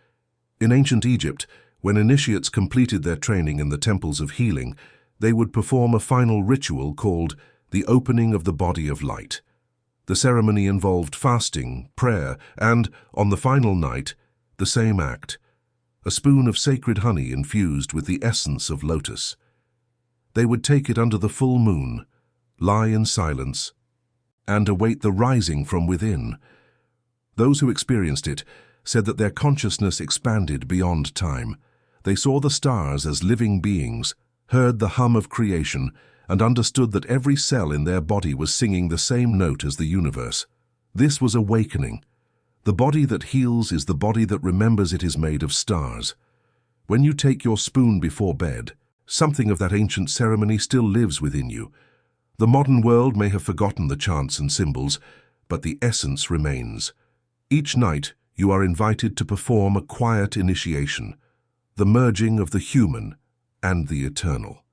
In ancient Egypt, when initiates completed their training in the temples of healing, they would perform a final ritual called the opening of the body of light. The ceremony involved fasting, prayer, and, on the final night, the same act, a spoon of sacred honey infused with the essence of lotus. They would take it under the full moon, lie in silence, and await the rising from within. Those who experienced it said that their consciousness expanded beyond time. They saw the stars as living beings, heard the hum of creation, and understood that every cell in their body was singing the same note as the universe. This was awakening. The body that heals is the body that remembers it is made of stars. When you take your spoon before bed, something of that ancient ceremony still lives within you. The modern world may have forgotten the chants and symbols, but the essence remains. Each night, you are invited to perform a quiet initiation, the merging of the human and the eternal.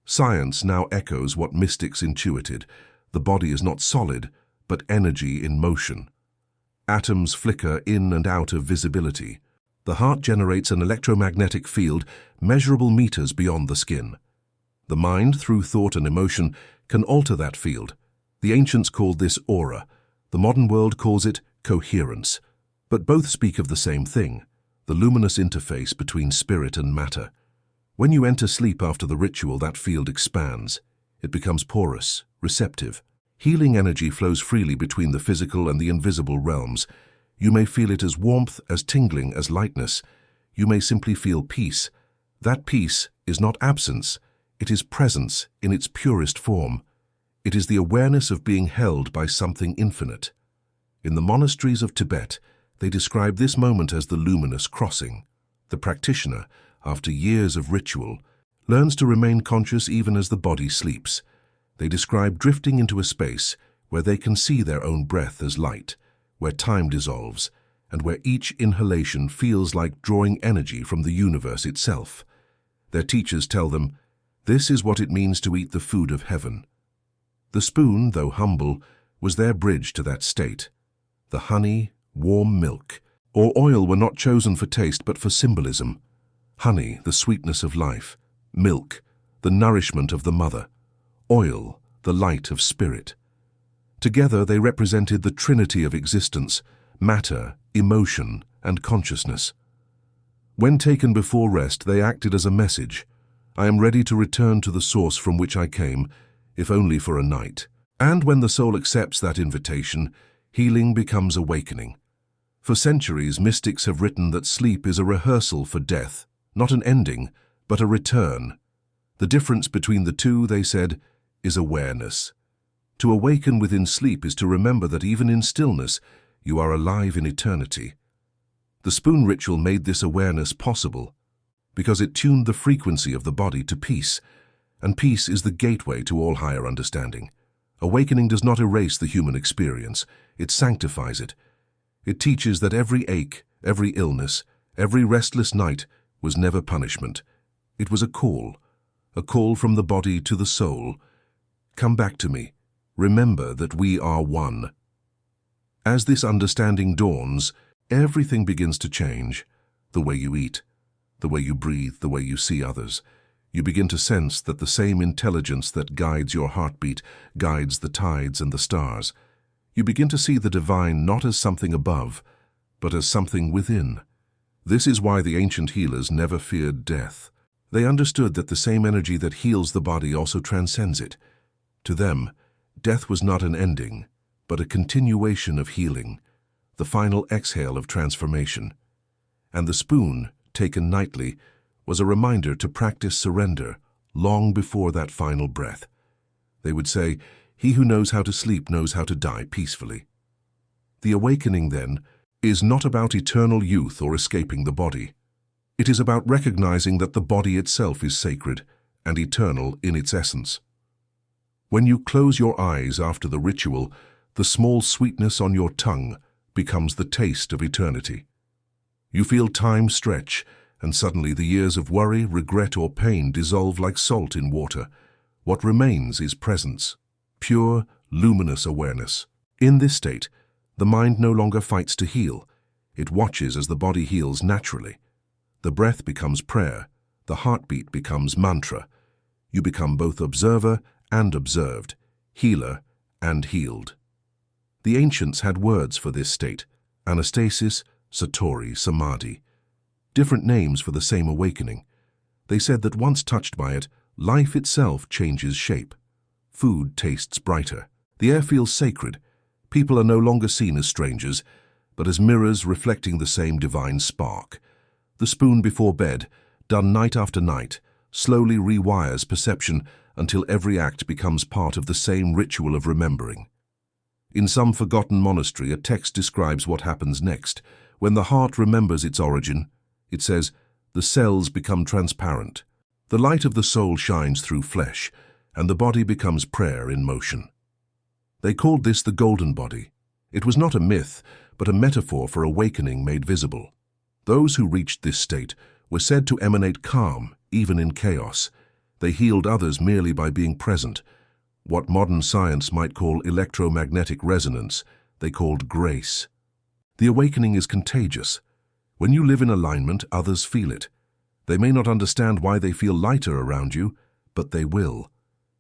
Science now echoes what mystics intuited. The body is not solid, but energy in motion. Atoms flicker in and out of visibility. The heart generates an electromagnetic field measurable meters beyond the skin. The mind, through thought and emotion, can alter that field. The ancients called this aura. The modern world calls it coherence. But both speak of the same thing, the luminous interface between spirit and matter. When you enter sleep after the ritual, that field expands. It becomes porous, receptive. Healing energy flows freely between the physical and the invisible realms. You may feel it as warmth, as tingling, as lightness. You may simply feel peace. That peace is not absence. It is presence in its purest form. It is the awareness of being held by something infinite. In the monasteries of Tibet, they describe this moment as the luminous crossing. The practitioner, after years of ritual, learns to remain conscious even as the body sleeps. They describe drifting into a space where they can see their own breath as light, where time dissolves, and where each inhalation feels like drawing energy from the universe itself. Their teachers tell them, this is what it means to eat the food of heaven. The spoon, though humble, was their bridge to that state. The honey, warm milk, or oil were not chosen for taste but for symbolism. Honey, the sweetness of life. Milk, the nourishment of the mother. Oil, the light of spirit. Together they represented the trinity of existence, matter, emotion, and consciousness. When taken before rest, they acted as a message. I am ready to return to the source from which I came, if only for a night. And when the soul accepts that invitation, healing becomes awakening. For centuries, mystics have written that sleep is a rehearsal for death, not an ending, but a return. The difference between the two, they said, is awareness. To awaken within sleep is to remember that even in stillness, you are alive in eternity. The spoon ritual made this awareness possible. because it tuned the frequency of the body to peace, and peace is the gateway to all higher understanding. Awakening does not erase the human experience, it sanctifies it. It teaches that every ache, every illness, every restless night was never punishment. It was a call from the body to the soul. Come back to me. Remember that we are one. As this understanding dawns, everything begins to change. The way you eat, the way you breathe, the way you see others. You begin to sense that the same intelligence that guides your heartbeat guides the tides and the stars. You begin to see the divine not as something above, but as something within. This is why the ancient healers never feared death. They understood that the same energy that heals the body also transcends it. To them, death was not an ending, but a continuation of healing, the final exhale of transformation. And the spoon, taken nightly, was a reminder to practice surrender long before that final breath. They would say, "He who knows how to sleep knows how to die peacefully." The awakening, then, is not about eternal youth or escaping the body. It is about recognizing that the body itself is sacred and eternal in its essence. When you close your eyes after the ritual, the small sweetness on your tongue becomes the taste of eternity. You feel time stretch, and suddenly the years of worry, regret, or pain dissolve like salt in water. What remains is presence, pure, luminous awareness. In this state, the mind no longer fights to heal. It watches as the body heals naturally. The breath becomes prayer. The heartbeat becomes mantra. You become both observer and observed, healer and healed. The ancients had words for this state: anastasis, satori, samadhi. Different names for the same awakening. They said that once touched by it, life itself changes shape. Food tastes brighter. The air feels sacred. People are no longer seen as strangers, but as mirrors reflecting the same divine spark. The spoon before bed, done night after night, slowly rewires perception until every act becomes part of the same ritual of remembering. In some forgotten monastery, a text describes what happens next. When the heart remembers its origin, it says, the cells become transparent. The light of the soul shines through flesh, and the body becomes prayer in motion. They called this the golden body. It was not a myth, but a metaphor for awakening made visible. Those who reached this state were said to emanate calm, even in chaos. They healed others merely by being present. What modern science might call electromagnetic resonance, they called grace. The awakening is contagious. When you live in alignment, others feel it. They may not understand why they feel lighter around you, but they will.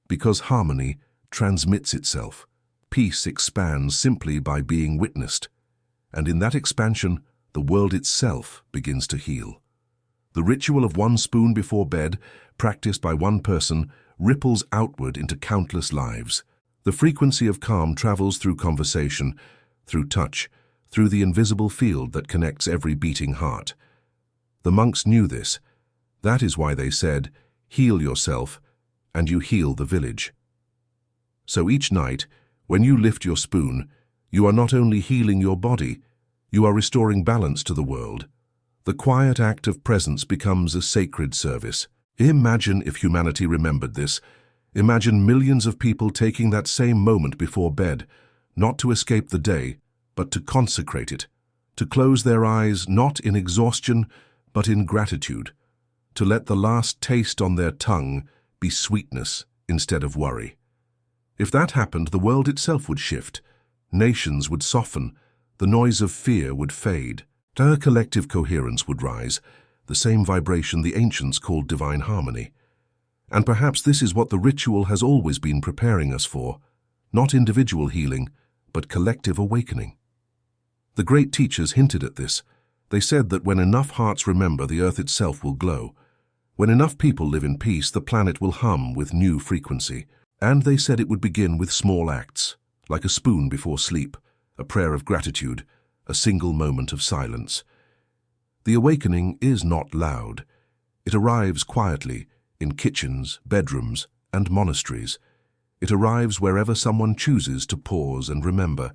Because harmony transmits itself. Peace expands simply by being witnessed. And in that expansion, the world itself begins to heal. The ritual of one spoon before bed, practiced by one person, ripples outward into countless lives. The frequency of calm travels through conversation, through touch, through the invisible field that connects every beating heart. The monks knew this. That is why they said, "Heal yourself, and you heal the village." So each night, when you lift your spoon, you are not only healing your body, you are restoring balance to the world. The quiet act of presence becomes a sacred service. Imagine if humanity remembered this. Imagine millions of people taking that same moment before bed, not to escape the day, but to consecrate it, to close their eyes not in exhaustion, but in gratitude, to let the last taste on their tongue be sweetness instead of worry. If that happened, the world itself would shift, nations would soften, the noise of fear would fade, a collective coherence would rise, the same vibration the ancients called divine harmony. And perhaps this is what the ritual has always been preparing us for, not individual healing, but collective awakening. The great teachers hinted at this. They said that when enough hearts remember, the earth itself will glow. When enough people live in peace, the planet will hum with new frequency. And they said it would begin with small acts, like a spoon before sleep, a prayer of gratitude, a single moment of silence. The awakening is not loud. It arrives quietly, in kitchens, bedrooms, and monasteries. It arrives wherever someone chooses to pause and remember.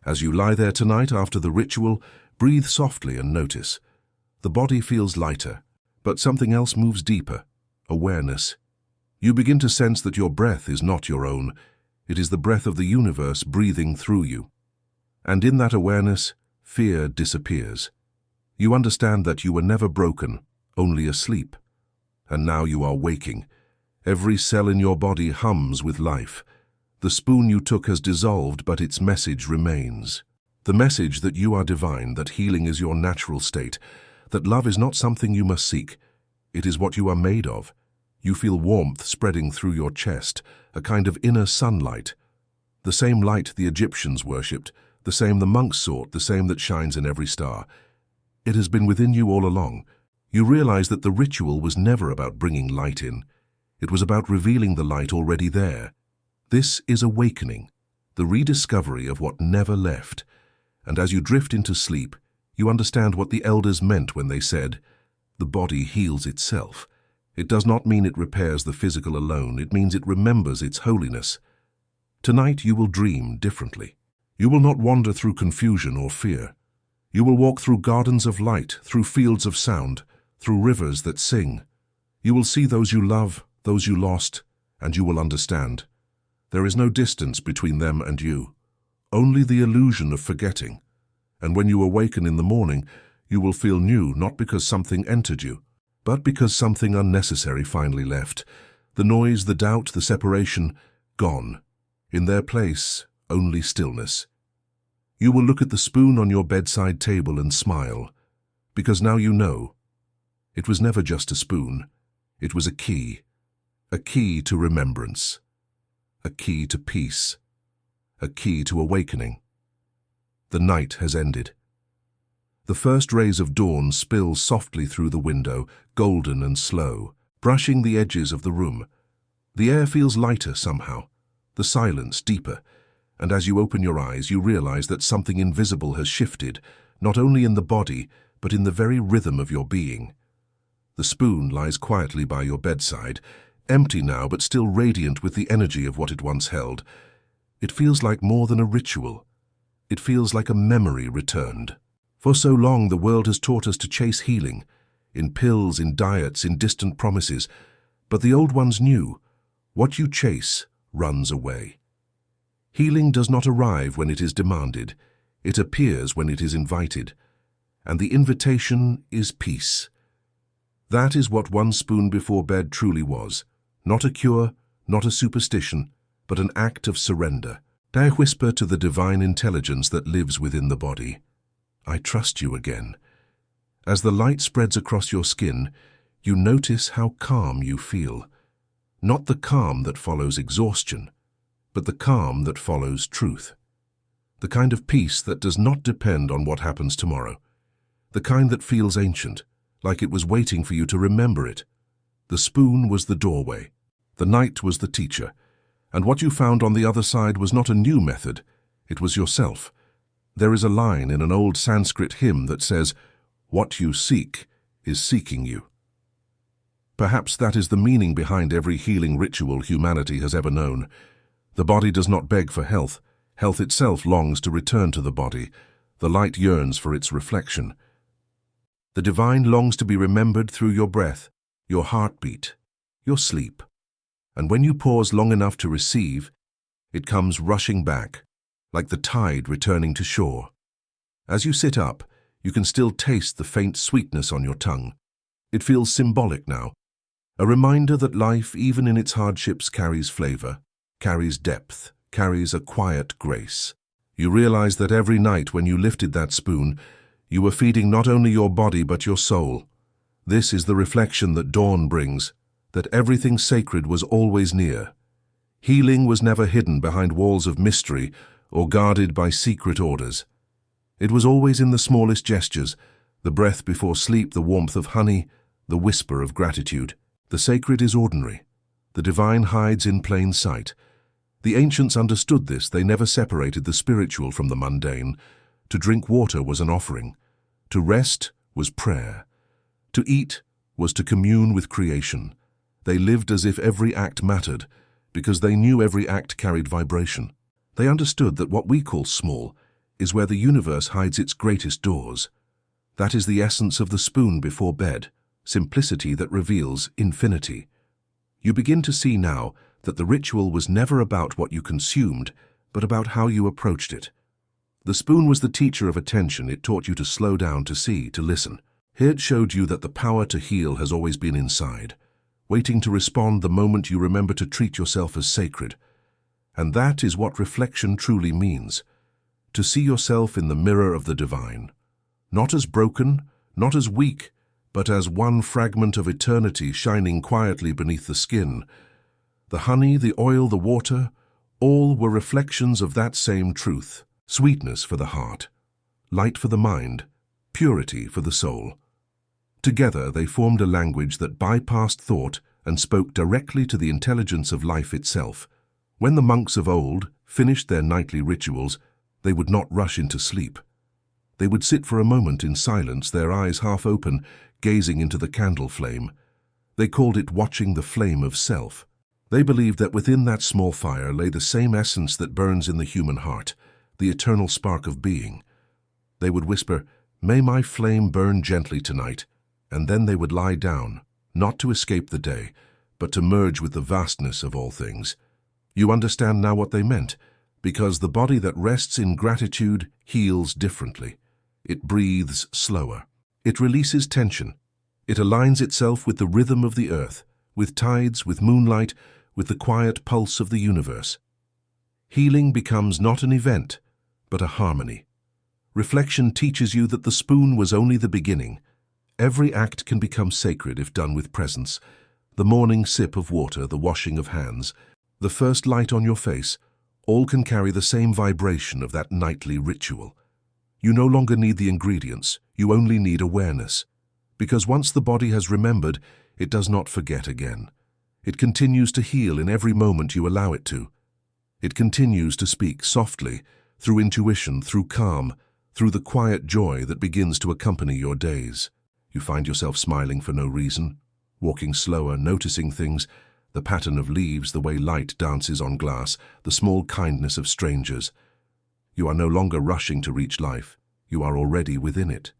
As you lie there tonight after the ritual, breathe softly and notice. The body feels lighter. But something else moves deeper: awareness. You begin to sense that your breath is not your own. It is the breath of the universe breathing through you. And in that awareness, fear disappears. You understand that you were never broken, only asleep. And now you are waking. Every cell in your body hums with life. The spoon you took has dissolved, but its message remains. The message that you are divine, that healing is your natural state, that love is not something you must seek. It is what you are made of. You feel warmth spreading through your chest, a kind of inner sunlight. The same light the Egyptians worshipped, the same the monks sought, the same that shines in every star. It has been within you all along. You realize that the ritual was never about bringing light in. It was about revealing the light already there. This is awakening, the rediscovery of what never left. And as you drift into sleep, you understand what the elders meant when they said, "The body heals itself." It does not mean it repairs the physical alone. It means it remembers its holiness. Tonight you will dream differently. You will not wander through confusion or fear. You will walk through gardens of light, through fields of sound, through rivers that sing. You will see those you love, those you lost, and you will understand. There is no distance between them and you, only the illusion of forgetting. And when you awaken in the morning, you will feel new, not because something entered you, but because something unnecessary finally left. The noise, the doubt, the separation, gone. In their place, only stillness. You will look at the spoon on your bedside table and smile, because now you know. It was never just a spoon. It was a key to remembrance, a key to peace, a key to awakening. The night has ended. The first rays of dawn spill softly through the window, golden and slow, brushing the edges of the room. The air feels lighter somehow, the silence deeper, and as you open your eyes, you realize that something invisible has shifted, not only in the body, but in the very rhythm of your being. The spoon lies quietly by your bedside, empty now but still radiant with the energy of what it once held. It feels like more than a ritual. It feels like a memory returned. For so long the world has taught us to chase healing, in pills, in diets, in distant promises, but the old ones knew, what you chase runs away. Healing does not arrive when it is demanded, it appears when it is invited, and the invitation is peace. That is what one spoon before bed truly was, not a cure, not a superstition, but an act of surrender. I whisper to the divine intelligence that lives within the body, I trust you again. As the light spreads across your skin, you notice how calm you feel. Not the calm that follows exhaustion, but the calm that follows truth. The kind of peace that does not depend on what happens tomorrow. The kind that feels ancient, like it was waiting for you to remember it. The spoon was the doorway. The night was the teacher. And what you found on the other side was not a new method, it was yourself. There is a line in an old Sanskrit hymn that says, "What you seek is seeking you." Perhaps that is the meaning behind every healing ritual humanity has ever known. The body does not beg for health. Health itself longs to return to the body. The light yearns for its reflection. The divine longs to be remembered through your breath, your heartbeat, your sleep. And when you pause long enough to receive, it comes rushing back, like the tide returning to shore. As you sit up, you can still taste the faint sweetness on your tongue. It feels symbolic now, a reminder that life, even in its hardships, carries flavor, carries depth, carries a quiet grace. You realize that every night when you lifted that spoon, you were feeding not only your body but your soul. This is the reflection that dawn brings, that everything sacred was always near. Healing was never hidden behind walls of mystery or guarded by secret orders. It was always in the smallest gestures, the breath before sleep, the warmth of honey, the whisper of gratitude. The sacred is ordinary. The divine hides in plain sight. The ancients understood this. They never separated the spiritual from the mundane. To drink water was an offering. To rest was prayer. To eat was to commune with creation. They lived as if every act mattered, because they knew every act carried vibration. They understood that what we call small is where the universe hides its greatest doors. That is the essence of the spoon before bed, simplicity that reveals infinity. You begin to see now that the ritual was never about what you consumed, but about how you approached it. The spoon was the teacher of attention. It taught you to slow down, to see, to listen. Here it showed you that the power to heal has always been inside, waiting to respond the moment you remember to treat yourself as sacred. And that is what reflection truly means, to see yourself in the mirror of the divine, not as broken, not as weak, but as one fragment of eternity shining quietly beneath the skin. The honey, the oil, the water, all were reflections of that same truth. Sweetness for the heart, light for the mind, purity for the soul. Together they formed a language that bypassed thought and spoke directly to the intelligence of life itself. When the monks of old finished their nightly rituals, they would not rush into sleep. They would sit for a moment in silence, their eyes half open, gazing into the candle flame. They called it watching the flame of self. They believed that within that small fire lay the same essence that burns in the human heart, the eternal spark of being. They would whisper, "May my flame burn gently tonight," and then they would lie down, not to escape the day, but to merge with the vastness of all things. You understand now what they meant, because the body that rests in gratitude heals differently. It breathes slower. It releases tension. It aligns itself with the rhythm of the earth, with tides, with moonlight, with the quiet pulse of the universe. Healing becomes not an event, but a harmony. Reflection teaches you that the spoon was only the beginning. Every act can become sacred if done with presence. The morning sip of water, the washing of hands, the first light on your face, all can carry the same vibration of that nightly ritual. You no longer need the ingredients, you only need awareness. Because once the body has remembered, it does not forget again. It continues to heal in every moment you allow it to. It continues to speak softly, through intuition, through calm, through the quiet joy that begins to accompany your days. You find yourself smiling for no reason, walking slower, noticing things, the pattern of leaves, the way light dances on glass, the small kindness of strangers. You are no longer rushing to reach life. You are already within it.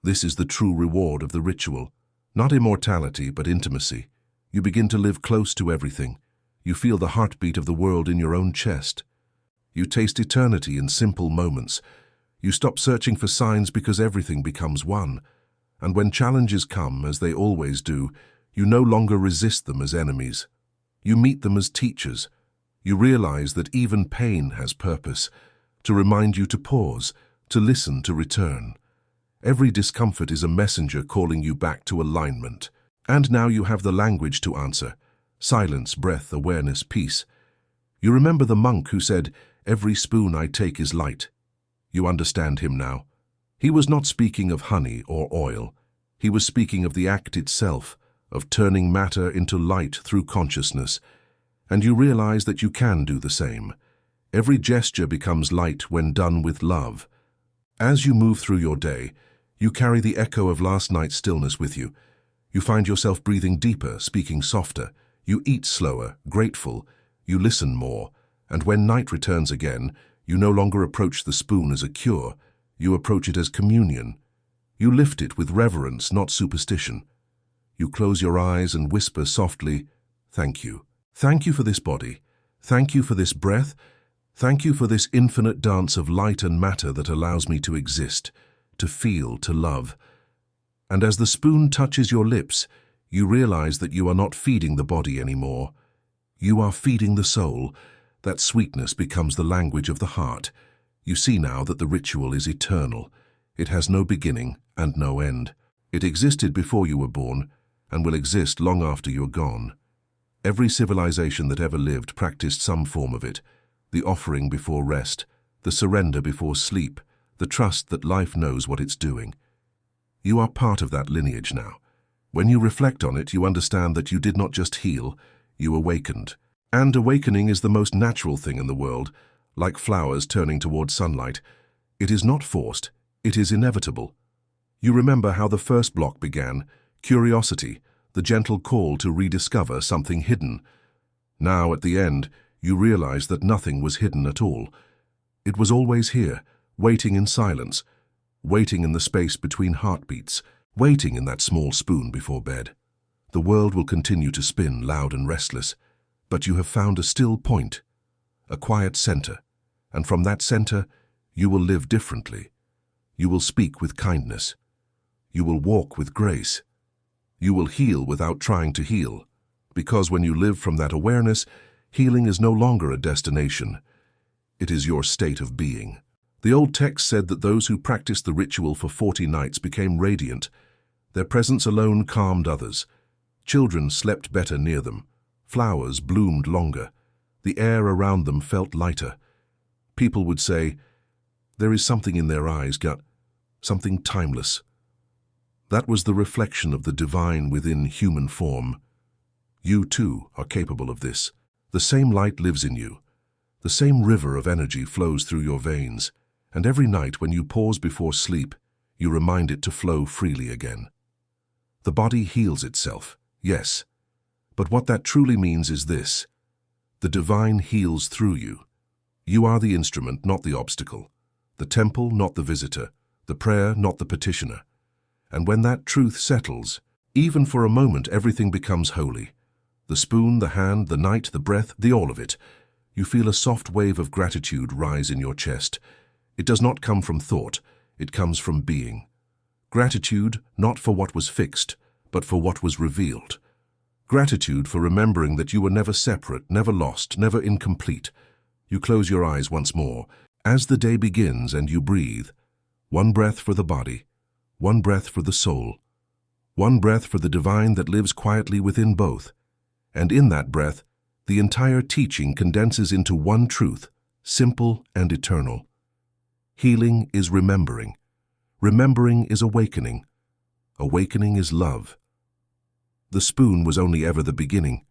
This is the true reward of the ritual. Not immortality, but intimacy. You begin to live close to everything. You feel the heartbeat of the world in your own chest. You taste eternity in simple moments. You stop searching for signs because everything becomes one. And when challenges come, as they always do, you no longer resist them as enemies. You meet them as teachers. You realize that even pain has purpose, to remind you to pause, to listen, to return. Every discomfort is a messenger calling you back to alignment. And now you have the language to answer. Silence, breath, awareness, peace. You remember the monk who said, "Every spoon I take is light." You understand him now. He was not speaking of honey or oil. He was speaking of the act itself, of turning matter into light through consciousness. And you realize that you can do the same. Every gesture becomes light when done with love. As you move through your day, you carry the echo of last night's stillness with you. You find yourself breathing deeper, speaking softer. You eat slower, grateful. You listen more. And when night returns again, you no longer approach the spoon as a cure. You approach it as communion. You lift it with reverence, not superstition. You close your eyes and whisper softly, "Thank you. Thank you for this body. Thank you for this breath. Thank you for this infinite dance of light and matter that allows me to exist, to feel, to love." And as the spoon touches your lips, you realize that you are not feeding the body anymore. You are feeding the soul. That sweetness becomes the language of the heart. You see now that the ritual is eternal. It has no beginning and no end. It existed before you were born and will exist long after you are gone. Every civilization that ever lived practiced some form of it. The offering before rest, the surrender before sleep, the trust that life knows what it's doing. You are part of that lineage now. When you reflect on it, you understand that you did not just heal, you awakened. And awakening is the most natural thing in the world, like flowers turning toward sunlight. It is not forced, it is inevitable. You remember how the first block began, curiosity, the gentle call to rediscover something hidden. Now, at the end, you realize that nothing was hidden at all. It was always here, waiting in silence, waiting in the space between heartbeats, waiting in that small spoon before bed. The world will continue to spin loud and restless, but you have found a still point, a quiet center, and from that center you will live differently. You will speak with kindness. You will walk with grace. You will heal without trying to heal, because when you live from that awareness, healing is no longer a destination. It is your state of being. The old text said that those who practiced the ritual for 40 nights became radiant. Their presence alone calmed others. Children slept better near them. Flowers bloomed longer. The air around them felt lighter. People would say, "There is something in their eyes, got something timeless." That was the reflection of the divine within human form. You too are capable of this. The same light lives in you. The same river of energy flows through your veins, and every night when you pause before sleep, you remind it to flow freely again. The body heals itself, yes, but what that truly means is this: the divine heals through you. You are the instrument, not the obstacle, the temple, not the visitor, the prayer, not the petitioner. And when that truth settles, even for a moment, everything becomes holy. The spoon, the hand, the night, the breath, the all of it. You feel a soft wave of gratitude rise in your chest. It does not come from thought, it comes from being. Gratitude not for what was fixed, but for what was revealed. Gratitude for remembering that you were never separate, never lost, never incomplete. You close your eyes once more. As the day begins and you breathe, one breath for the body, one breath for the soul, one breath for the divine that lives quietly within both. And in that breath, the entire teaching condenses into one truth, simple and eternal. Healing is remembering. Remembering is awakening. Awakening is love. The spoon was only ever the beginning.